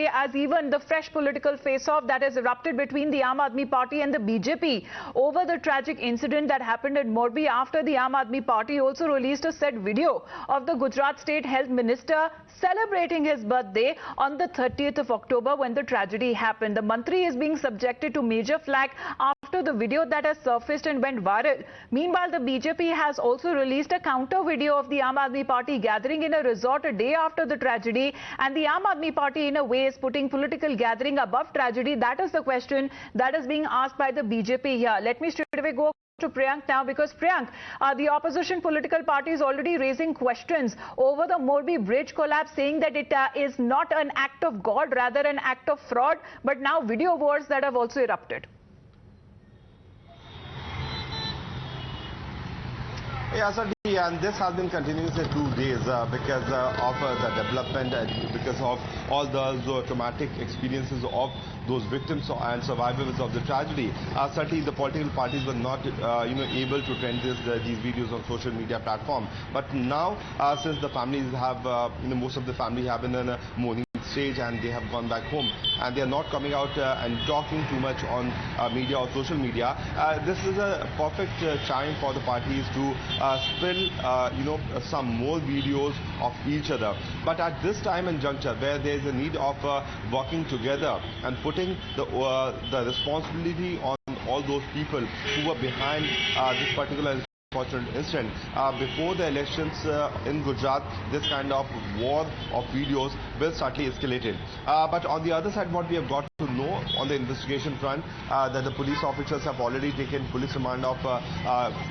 day as even the fresh political face-off that has erupted between the Aam Aadmi Party and the BJP over the tragic incident that happened in Morbi after the Aam Aadmi Party also released a said video of the Gujarat State Health Minister celebrating his birthday on the 30th of October when the tragedy happened. The Mantri is being subjected to major flack after the video that has surfaced and went viral. Meanwhile, the BJP has also released a counter video of the Aam Aadmi Party gathering in a resort a day after the tragedy, and the Aam Aadmi Party in a way is putting political gathering above tragedy. That is the question that is being asked by the BJP here. Let me straight away go to Priyank now, because Priyank, the opposition political party is already raising questions over the Morbi Bridge collapse, saying that it is not an act of God, rather an act of fraud, but now video wars that have also erupted. Yeah, certainly, and this has been continuous for 2 days because of the development and because of all those traumatic experiences of those victims and survivors of the tragedy. Certainly, the political parties were not, able to trend these videos on social media platform. But now, since the families have, most of the family have been in a mourning stage and they have gone back home and they are not coming out and talking too much on media or social media, this is a perfect time for the parties to spill some more videos of each other. But at this time and juncture where there is a need of working together and putting the responsibility on all those people who were behind this particular unfortunate incident. Before the elections in Gujarat, this kind of war of videos will certainly escalate. But on the other side, what we have got to know on the investigation front, that the police officers have already taken police remand of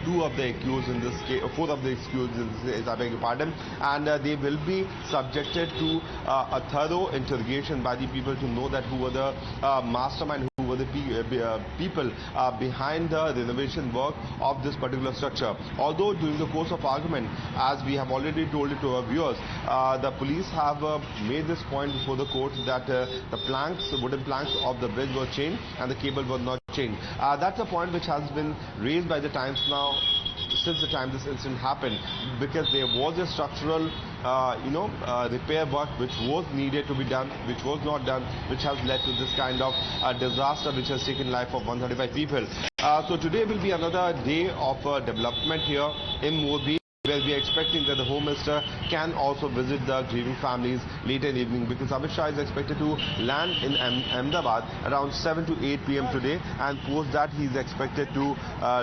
2 of the accused in this case, 4 of the accused in this case, I beg your pardon, and they will be subjected to a thorough interrogation by the people to know that who were the mastermind, who were the people behind the renovation work of this particular structure. Although during the course of argument, as we have already told it to our viewers, the police have made this point before the court that the wooden planks of the bridge were changed and the cable was not changed. That's a point which has been raised by the Times now since the time this incident happened, because there was a structural repair work which was needed to be done, which was not done, which has led to this kind of disaster which has taken life of 135 people. So today will be another day of development here in Morbi, where we are expecting that the Home Minister can also visit the grieving families later in the evening, because Amit Shah is expected to land in Ahmedabad around 7 to 8 p.m. today, and post that he is expected to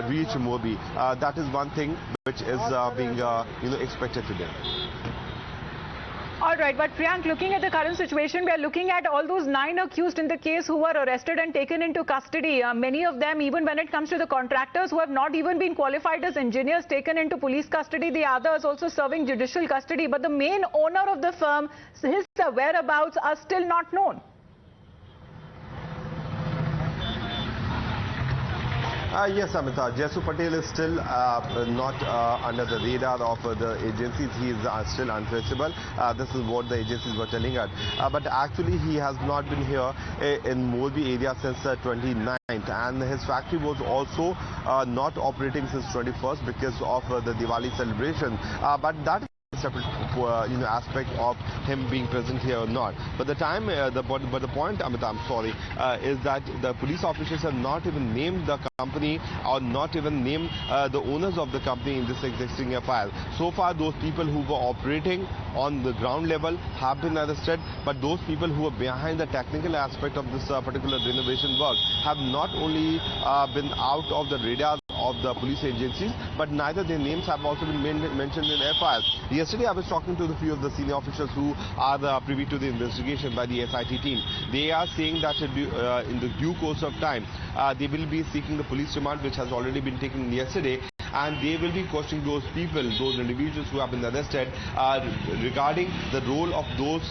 reach Morbi. That is one thing which is being expected today. All right, but Priyank, looking at the current situation, we are looking at all those 9 accused in the case who were arrested and taken into custody. Many of them, even when it comes to the contractors who have not even been qualified as engineers, taken into police custody. The others also serving judicial custody. But the main owner of the firm, his whereabouts are still not known. Yes, Amita. Jesu Patel is still not under the radar of the agencies. He is still untraceable. This is what the agencies were telling us. But actually, he has not been here in Morbi area since 29th, and his factory was also not operating since 21st because of the Diwali celebration. But that separate aspect of him being present here or not. But the time, the point, Amita, I'm sorry, is that the police officers have not even named the company or not even named the owners of the company in this existing FIR. So far, those people who were operating on the ground level have been arrested, but those people who are behind the technical aspect of this particular renovation work have not only been out of the radar of the police agencies, but neither their names have also been mentioned in FIRs. Yesterday, I was talking to a few of the senior officials who are privy to the investigation by the SIT team. They are saying that in the due course of time, they will be seeking the police remand, which has already been taken yesterday, and they will be questioning those people, those individuals who have been arrested regarding the role of those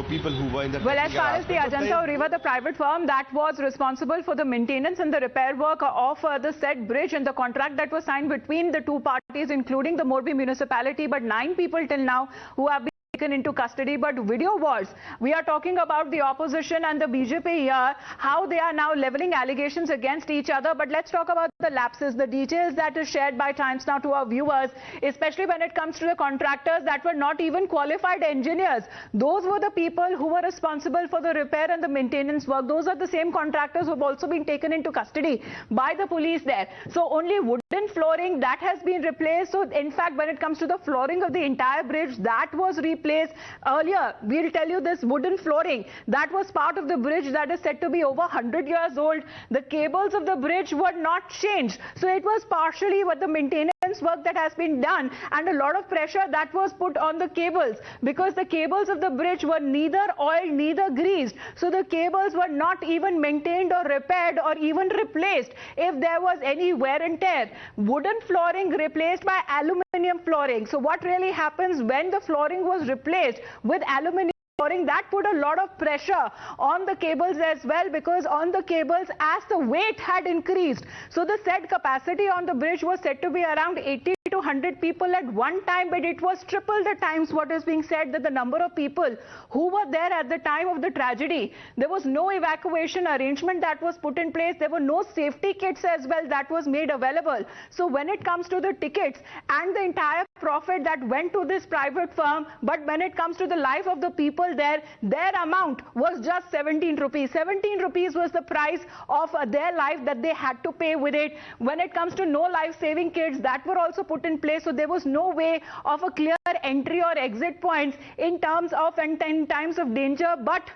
people who were in the... Well, as far as the Ajanta River, the private firm that was responsible for the maintenance and the repair work of the said bridge, and the contract that was signed between the 2 parties, including the Morbi municipality, but 9 people till now who have been taken into custody, but video was. We are talking about the opposition and the BJP here, how they are now leveling allegations against each other. But let's talk about the lapses, the details that is shared by Times Now to our viewers, especially when it comes to the contractors that were not even qualified engineers. Those were the people who were responsible for the repair and the maintenance work. Those are the same contractors who have also been taken into custody by the police there. So only wooden flooring that has been replaced. So in fact, when it comes to the flooring of the entire bridge, that was replaced earlier. We'll tell you this wooden flooring that was part of the bridge that is said to be over 100 years old. The cables of the bridge were not changed. So it was partially what the maintenance work that has been done, and a lot of pressure that was put on the cables, because the cables of the bridge were neither oiled, neither greased. So the cables were not even maintained or repaired or even replaced if there was any wear and tear. Wooden flooring replaced by aluminium flooring. So what really happens when the flooring was replaced with aluminium flooring, that put a lot of pressure on the cables as well, because on the cables, as the weight had increased, so the said capacity on the bridge was said to be around 80 to 100 people at one time, but it was triple the times what is being said, that the number of people who were there at the time of the tragedy. There was no evacuation arrangement that was put in place. There were no safety kits as well that was made available. So when it comes to the tickets and the entire profit that went to this private firm, but when it comes to the life of the people there, their amount was just 17 rupees. 17 rupees was the price of their life that they had to pay with it. When it comes to no life-saving kits, that were also put in place. So there was no way of a clear entry or exit points in terms of in times of danger. But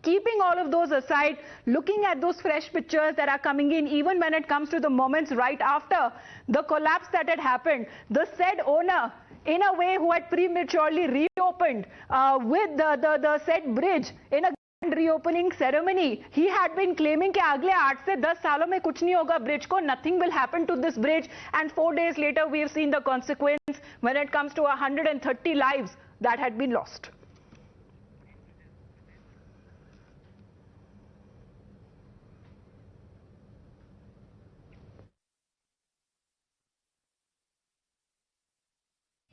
keeping all of those aside, looking at those fresh pictures that are coming in, even when it comes to the moments right after the collapse that had happened, the said owner, in a way, who had prematurely reopened with the said bridge in a reopening ceremony, he had been claiming कि अगले 8 से 10 सालों में कुछ नहीं होगा bridge को, nothing will happen to this bridge, and 4 days later we have seen the consequence when it comes to 130 lives that had been lost.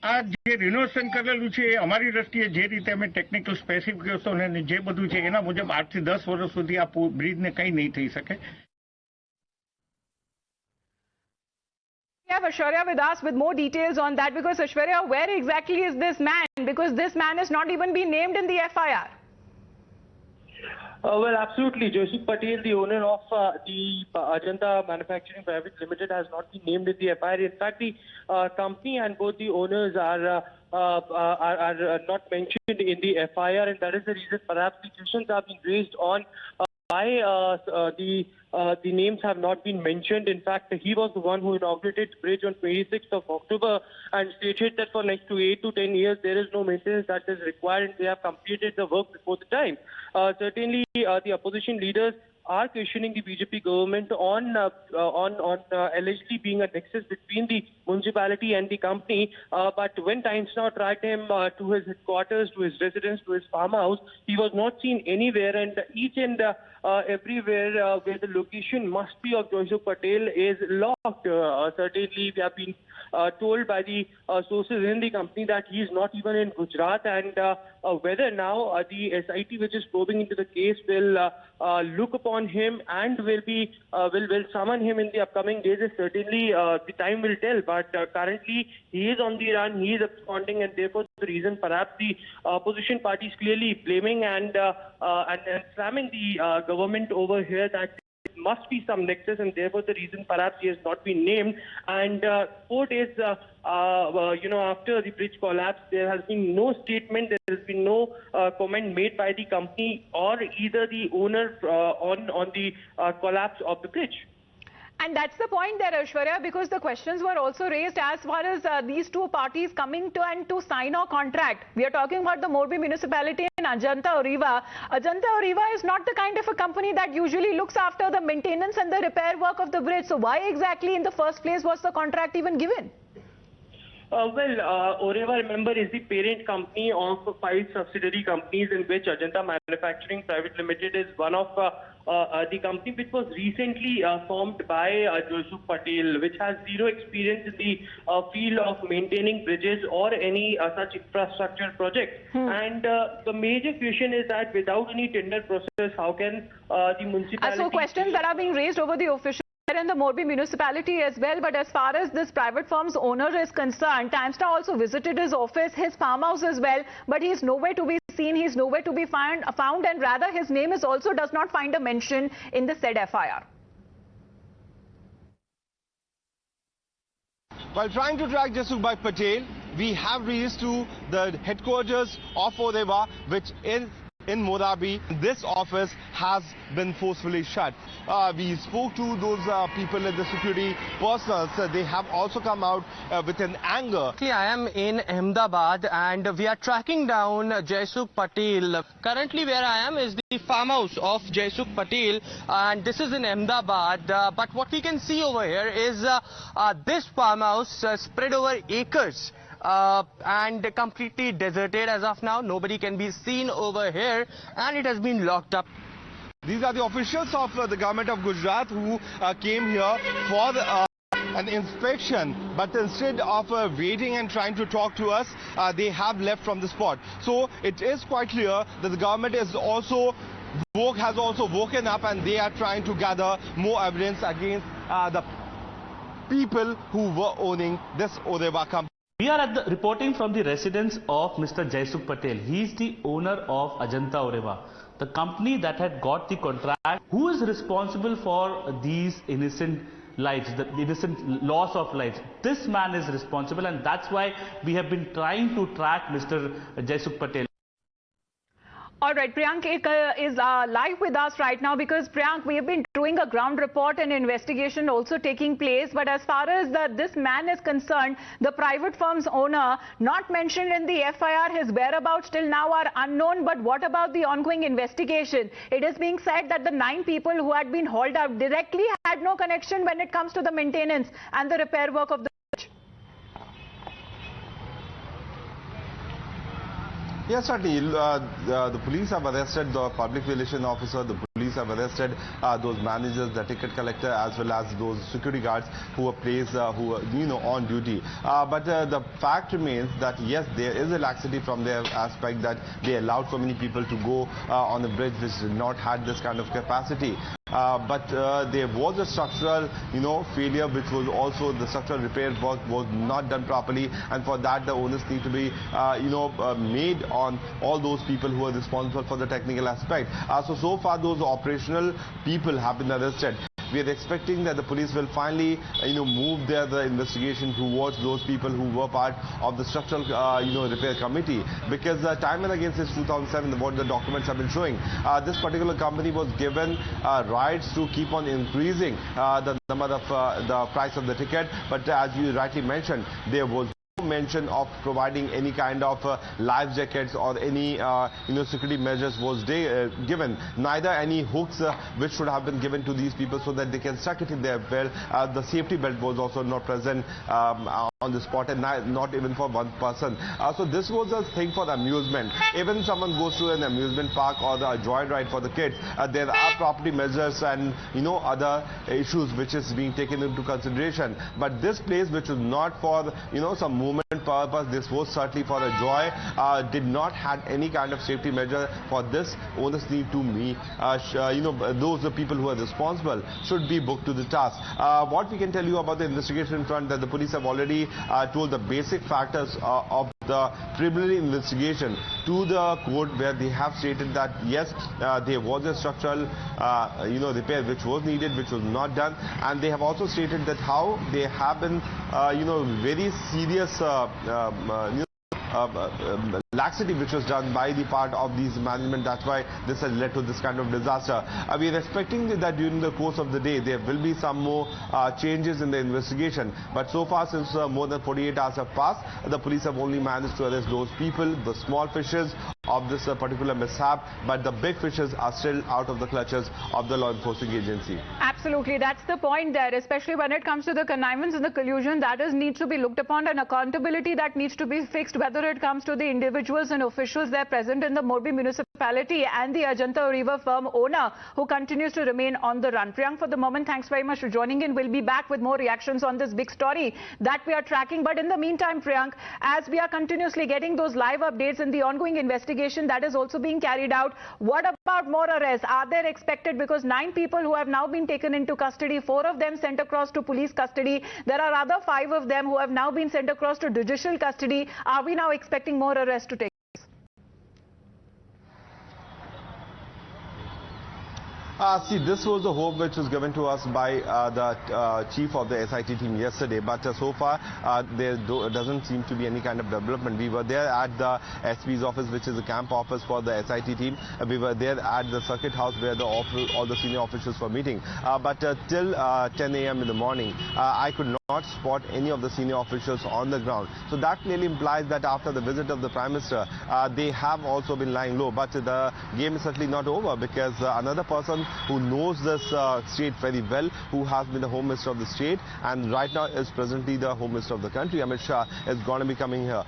આ જે રિનોવેશન કરેલું છે એ અમારી દ્રષ્ટિએ જે રીતે અમે ટેકનિકલ સ્પેસિફિકેશન અને જે બધું છે એના મુજબ 8 થી 10 વર્ષ સુધી આ બ્રિજને કંઈ નહીં થઈ શકે. We have Aishwarya with us with more details on that, because Aishwarya, where exactly is this man? Because this man has not even been named in the FIR. Well, absolutely. Joseph Patel, the owner of the Ajanta Manufacturing Private Limited, has not been named in the FIR. In fact, the company and both the owners are not mentioned in the FIR, and that is the reason perhaps the questions have been raised on why the names have not been mentioned. In fact, he was the one who inaugurated the bridge on 26th of October and stated that for next 8 to 10 years there is no maintenance that is required, and they have completed the work before the time. Certainly, the opposition leaders are questioning the BJP government on allegedly being a nexus between the municipality and the company. But when Times Now tracked him to his headquarters, to his residence, to his farmhouse, he was not seen anywhere. And each and everywhere where the location must be of Joseph Patel is locked. Certainly, we have been told by the sources in the company that he is not even in Gujarat, and whether now the SIT, which is probing into the case, will look upon him and will summon him in the upcoming days, is certainly the time will tell. But currently he is on the run, he is absconding, and therefore the reason perhaps the opposition party is clearly blaming and slamming the government over here, that must be some nexus, and therefore the reason perhaps he has not been named. And 4 days after the bridge collapse, there has been no statement, there has been no comment made by the company or either the owner on the collapse of the bridge. And that's the point there, Aishwarya, because the questions were also raised as far as these two parties coming to sign a contract. We are talking about the Morbi municipality and Ajanta Oriva. Ajanta Oriva is not the kind of a company that usually looks after the maintenance and the repair work of the bridge. So why exactly in the first place was the contract even given? Oreva, remember, is the parent company of 5 subsidiary companies in which Ajanta Manufacturing Private Limited is one of the company which was recently formed by Joseph Patel, which has zero experience in the field of maintaining bridges or any such infrastructure project. And the major question is that without any tender process, how can the municipality... So questions that are being raised over the official in the Morbi municipality as well, but as far as this private firm's owner is concerned, Timestar also visited his office, his farmhouse as well, but he's nowhere to be seen, he's nowhere to be found, and rather his name is also does not find a mention in the said FIR. While trying to track Jasukbhai Patel, we have reached to the headquarters of Oreva, which is in Morbi. This office has been forcefully shut. We spoke to those people in the security personnel. They have also come out with an anger. I am in Ahmedabad and we are tracking down Jaisukh Patel. Currently where I am is the farmhouse of Jaisukh Patel, and this is in Ahmedabad. But what we can see over here is this farmhouse spread over acres. And completely deserted as of now. Nobody can be seen over here and it has been locked up. These are the officials of the government of Gujarat who came here for an inspection, but instead of waiting and trying to talk to us, they have left from the spot. So it is quite clear that the government is also has also woken up and they are trying to gather more evidence against the people who were owning this Oreva company. We are reporting from the residence of Mr. Jaisukh Patel. He is the owner of Ajanta Oreva, the company that had got the contract. Who is responsible for these innocent lives, the innocent loss of lives? This man is responsible, and that's why we have been trying to track Mr. Jaisukh Patel. All right, Priyank is live with us right now because, Priyank, we have been doing a ground report and investigation also taking place. But as far as this man is concerned, the private firm's owner, not mentioned in the FIR, his whereabouts till now are unknown. But what about the ongoing investigation? It is being said that the 9 people who had been hauled out directly had no connection when it comes to the maintenance and the repair work of the bridge. Yes, certainly. The police have arrested the public relation officer, the police have arrested those managers, the ticket collector, as well as those security guards who were placed, who were, on duty. But the fact remains that, yes, there is a laxity from their aspect that they allowed so many people to go on the bridge which did not have this kind of capacity. But there was a structural, failure, which was also the structural repair work was not done properly, and for that the owners need to be, made on all those people who are responsible for the technical aspect. So far those operational people have been arrested. We are expecting that the police will finally, move their investigation towards those people who were part of the structural, repair committee. Because time and again since 2007, what the documents have been showing, this particular company was given rights to keep on increasing the number of the price of the ticket. But as you rightly mentioned, there was mention of providing any kind of life jackets or any security measures was given. Neither any hooks which should have been given to these people so that they can stuck it in their belt. The safety belt was also not present on the spot, and not even for one person. So this was a thing for amusement. Even someone goes to an amusement park or the joyride for the kids, there are property measures and other issues which is being taken into consideration. But this place, which was not for some movement purpose, this was certainly for a joy, did not have any kind of safety measure. For this, owners need to me, those people who are responsible should be booked to the task. What we can tell you about the investigation front, that the police have already told the basic factors of the preliminary investigation to the court, where they have stated that yes, there was a structural repair which was needed, which was not done, and they have also stated that how they have been very serious laxity which was done by the part of these management. That's why this has led to this kind of disaster. We are expecting that during the course of the day there will be some more changes in the investigation. But so far, since more than 48 hours have passed, the police have only managed to arrest those people, the small fishes of this particular mishap, but the big fishes are still out of the clutches of the law enforcing agency. Absolutely, that's the point there, especially when it comes to the connivance and the collusion that needs to be looked upon, and accountability that needs to be fixed, whether it comes to the individuals and officials that are present in the Morbi municipality and the Ajanta River firm owner who continues to remain on the run. Priyank, for the moment, thanks very much for joining in. We'll be back with more reactions on this big story that we are tracking. But in the meantime, Priyank, as we are continuously getting those live updates in the ongoing investigation that is also being carried out, what about more arrests? Are they expected? Because 9 people who have now been taken into custody, 4 of them sent across to police custody. There are other 5 of them who have now been sent across to judicial custody. Are we now expecting more arrests to take place? See, this was the hope which was given to us by the chief of the SIT team yesterday, but so far there doesn't seem to be any kind of development. We were there at the SP's office, which is the camp office for the SIT team. We were there at the circuit house where all the senior officials were meeting. But till 10 a.m. in the morning, I could not spot any of the senior officials on the ground. So that clearly implies that after the visit of the Prime Minister, they have also been lying low. But the game is certainly not over, because another person who knows this state very well, who has been the Home Minister of the state and right now is presently the Home Minister of the country, Amit Shah, is going to be coming here.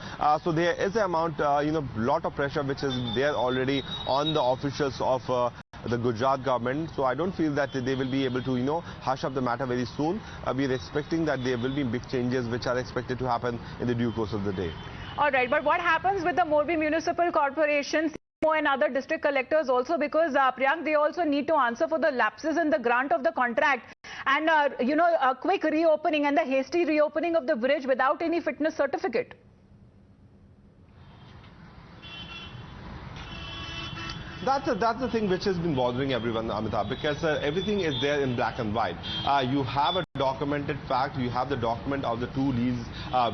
So there is an amount, lot of pressure which is there already on the officials of the Gujarat government. So I don't feel that they will be able to, hush up the matter very soon. We are expecting that there will be big changes which are expected to happen in the due course of the day. All right, but what happens with the Morbi Municipal Corporation and other district collectors also, because Priyank, they also need to answer for the lapses in the grant of the contract and a quick reopening and the hasty reopening of the bridge without any fitness certificate. That's the thing which has been bothering everyone, Amitabh, because everything is there in black and white. You have a documented fact, you have the document of the 2 deals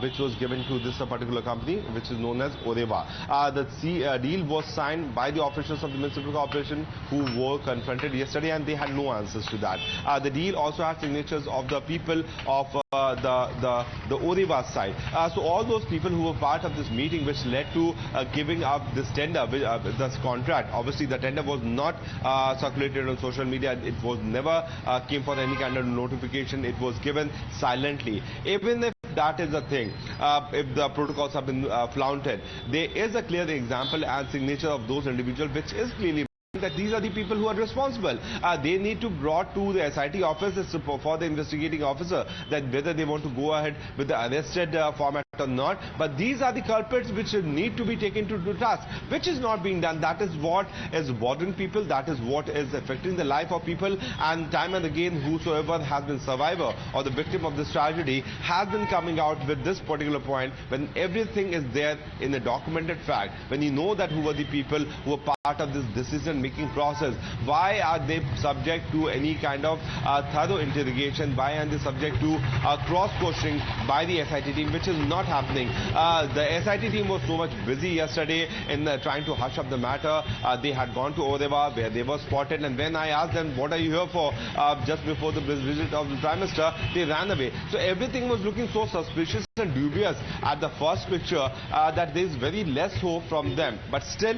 which was given to this particular company, which is known as Oreva. The deal was signed by the officials of the municipal corporation who were confronted yesterday, and they had no answers to that. The deal also had signatures of the people of the Oreva side. So all those people who were part of this meeting, which led to giving up this tender, this contract. Obviously, the tender was not circulated on social media. It was never came for any kind of notification. It was given silently. Even if that is the thing, if the protocols have been flaunted, there is a clear example and signature of those individuals, which is clearly that these are the people who are responsible. They need to brought to the SIT office for the investigating officer that whether they want to go ahead with the arrested format or not. But these are the culprits which need to be taken to task, which is not being done. That is what is bothering people. That is what is affecting the life of people. And time and again, whosoever has been survivor or the victim of this tragedy has been coming out with this particular point, when everything is there in a documented fact, when you know that who were the people who were part of this decision-making process, why are they subject to any kind of thorough interrogation? Why are they subject to cross-questioning by the SIT team, which is not happening? The SIT team was so much busy yesterday in trying to hush up the matter. They had gone to Oreva where they were spotted, and when I asked them, what are you here for, just before the visit of the Prime Minister, they ran away. So everything was looking so suspicious and dubious at the first picture that there is very less hope from them. But still,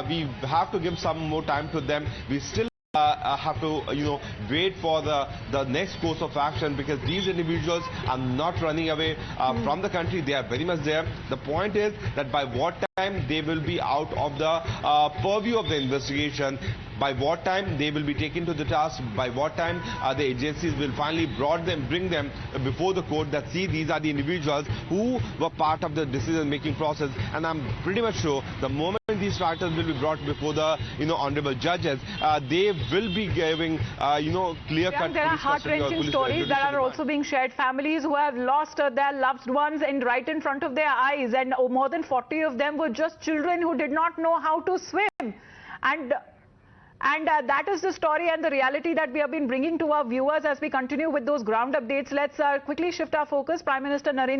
we have to give some more time to them. We still have to wait for the next course of action, because these individuals are not running away from the country. They are very much there. The point is that by what time they will be out of the purview of the investigation, by what time they will be taken to the task, by what time the agencies will finally bring them before the court, that see, these are the individuals who were part of the decision-making process. And I'm pretty much sure the moment these factors will be brought before the honorable judges, they will be giving clear-cut. There are heart-wrenching stories that are also being shared. Families who have lost their loved ones right in front of their eyes, and more than 40 of them were just children who did not know how to swim. And that is the story and the reality that we have been bringing to our viewers as we continue with those ground updates. Let's quickly shift our focus. Prime Minister Narendra